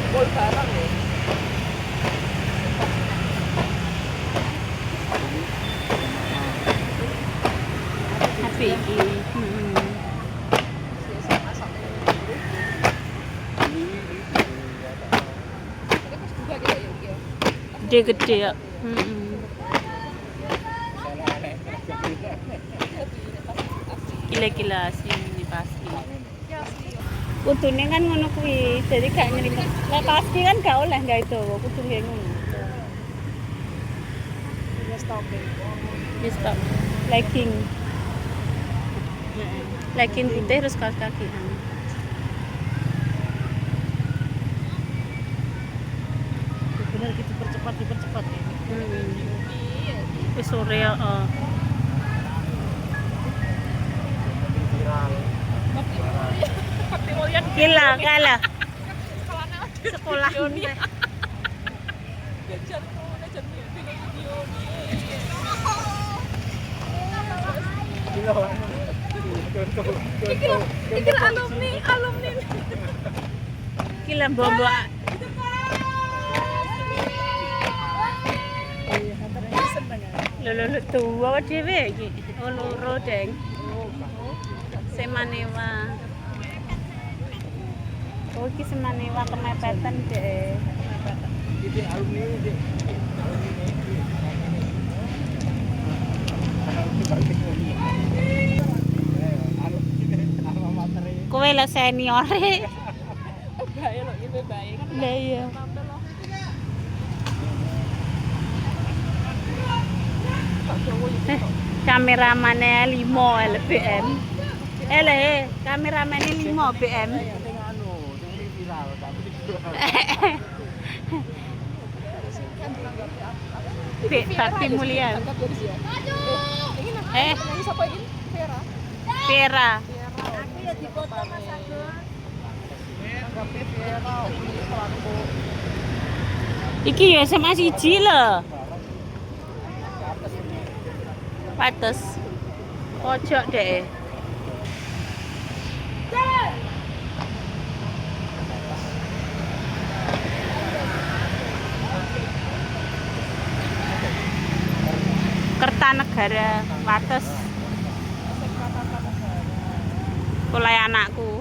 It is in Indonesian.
Kumpul barang ya. Apik iki. Gede-gede ya. Gila-gila sih ini pasti. Kudune kan ngono kuwi, jadi gak nyerita. Lah pasti kan gak oleh gak itu, kudu kayak ngono. Ini stop. Legging. Legging putih terus kaos kaki. Bener gitu dipercepat ya. Wis sore ya. Gila kalah. Sekolah ini. Kira alumni. Gila mbok-mbok. Lho tua dhewe iki. Oh loro, Deng. Semanewa. Oh iki Semanewa kemepetan deh. Iki alumni iki. Kowe lah seniore. Bae lho iki bae kan. Lah iya. Kameramane 5 LBM. Kameramane 5 BM. Bakti Mulia. Siapa ini? Vera. Vera. Aku ya di foto Mas Agus. Iki ya SMA 1 lho. Pates. Pojok deh. Kertanegara Pates. Mulai anakku.